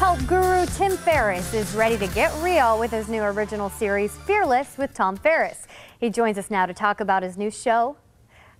Self-help guru Tim Ferriss is ready to get real with his new original series, Fearless with Tom Ferriss. He joins us now to talk about his new show.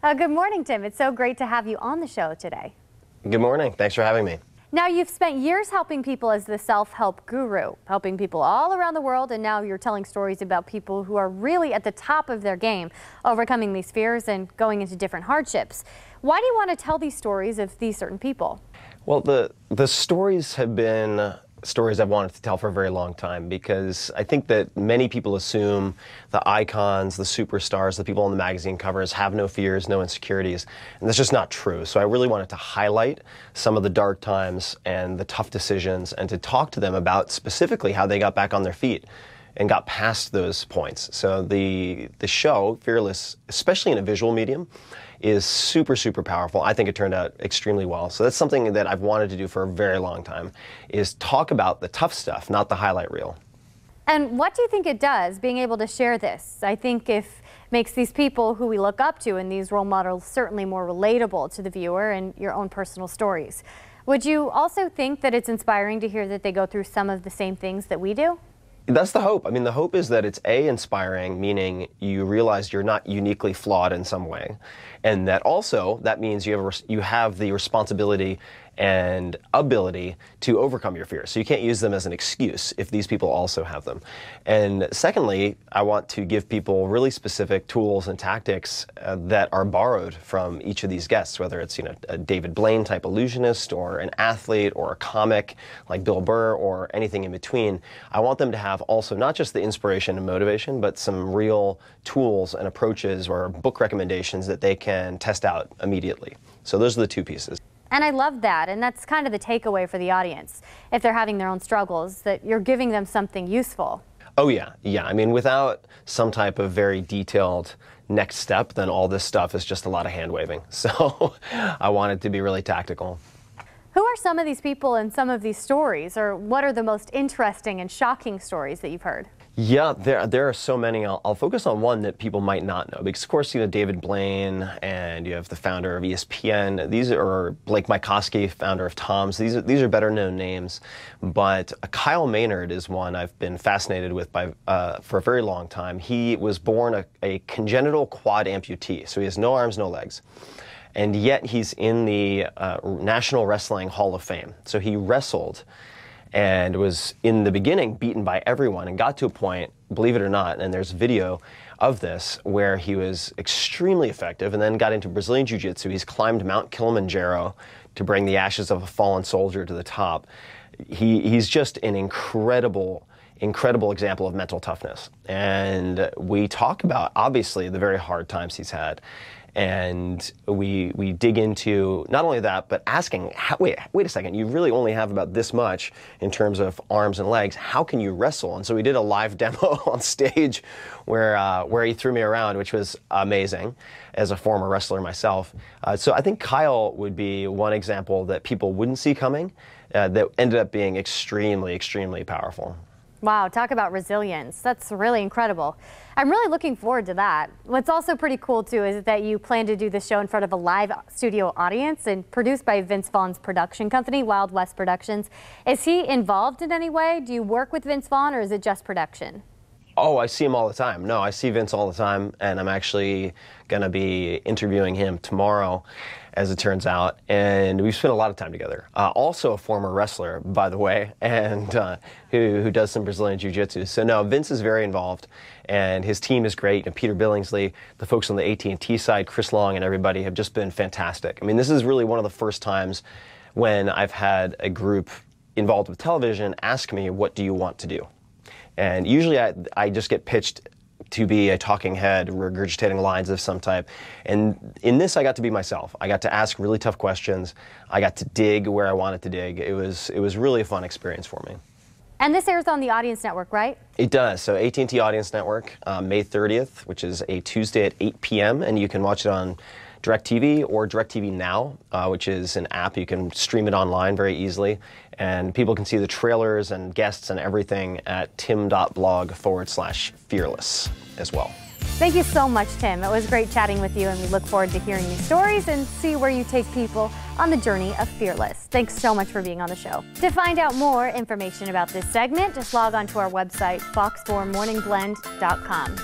Good morning, Tim. It's so great to have you on the show today. Good morning. Thanks for having me. Now, you've spent years helping people as the self-help guru, helping people all around the world, and now you're telling stories about people who are really at the top of their game, overcoming these fears and going into different hardships. Why do you want to tell these stories of these certain people? Well, the stories have been stories I've wanted to tell for a very long time, because I think that many people assume the icons, the superstars, the people on the magazine covers have no fears, no insecurities, and that's just not true. So I really wanted to highlight some of the dark times and the tough decisions, and to talk to them about specifically how they got back on their feet and got past those points. So the show, Fearless, especially in a visual medium, is super, super powerful. I think it turned out extremely well. So that's something that I've wanted to do for a very long time, is talk about the tough stuff, not the highlight reel. And what do you think it does, being able to share this? I think it makes these people who we look up to and these role models certainly more relatable to the viewer and your own personal stories. Would you also think that it's inspiring to hear that they go through some of the same things that we do? That's the hope. I mean, the hope is that it's inspiring, meaning you realize you're not uniquely flawed in some way, and that also that means you have the responsibility and ability to overcome your fears. So you can't use them as an excuse if these people also have them. And secondly, I want to give people really specific tools and tactics that are borrowed from each of these guests, whether it's a David Blaine type illusionist, or an athlete, or a comic like Bill Burr, or anything in between. I want them to have also not just the inspiration and motivation, but some real tools and approaches or book recommendations that they can test out immediately. So those are the two pieces. And I love that, and that's kind of the takeaway for the audience. If they're having their own struggles, that you're giving them something useful. Oh yeah, yeah. I mean, without some type of very detailed next step, then all this stuff is just a lot of hand waving. So I want it to be really tactical. Who are some of these people in some of these stories, or what are the most interesting and shocking stories that you've heard? Yeah, there are so many. I'll focus on one that people might not know, because of course David Blaine, and you have the founder of ESPN. These are Blake Mycoskie, founder of Tom's. These are better known names, but Kyle Maynard is one I've been fascinated with for a very long time. He was born a congenital quad amputee, so he has no arms, no legs. And yet he's in the National Wrestling Hall of Fame. So he wrestled and was, in the beginning, beaten by everyone, and got to a point, believe it or not, and there's video of this, where he was extremely effective, and then got into Brazilian Jiu-Jitsu. He's climbed Mount Kilimanjaro to bring the ashes of a fallen soldier to the top. He's just an incredible example of mental toughness. And we talk about, obviously, the very hard times he's had. And we dig into not only that, but asking, wait a second, you really only have about this much in terms of arms and legs. How can you wrestle? And so we did a live demo on stage where he threw me around, which was amazing as a former wrestler myself. So I think Kyle would be one example that people wouldn't see coming, that ended up being extremely, extremely powerful. Wow, talk about resilience. That's really incredible. I'm really looking forward to that. What's also pretty cool, too, is that you plan to do this show in front of a live studio audience and produced by Vince Vaughn's production company, Wild West Productions. Is he involved in any way? Do you work with Vince Vaughn, or is it just production? Oh, I see him all the time. No, I see Vince all the time, and I'm actually going to be interviewing him tomorrow, as it turns out, and we've spent a lot of time together. Also a former wrestler, by the way, and who does some Brazilian Jiu-Jitsu. So no, Vince is very involved, and his team is great. And Peter Billingsley, the folks on the AT&T side, Chris Long, and everybody have just been fantastic. I mean, this is really one of the first times when I've had a group involved with television ask me, what do you want to do? And usually I just get pitched to be a talking head, regurgitating lines of some type. And in this, I got to be myself. I got to ask really tough questions. I got to dig where I wanted to dig. It was really a fun experience for me. And this airs on the Audience Network, right? It does. So AT&T Audience Network, May 30th, which is a Tuesday at 8 p.m. And you can watch it on DirecTV or DirecTV Now, which is an app. You can stream it online very easily. And people can see the trailers and guests and everything at tim.blog/fearless as well. Thank you so much, Tim. It was great chatting with you, and we look forward to hearing your stories and see where you take people on the journey of Fearless. Thanks so much for being on the show. To find out more information about this segment, just log on to our website, fox4morningblend.com.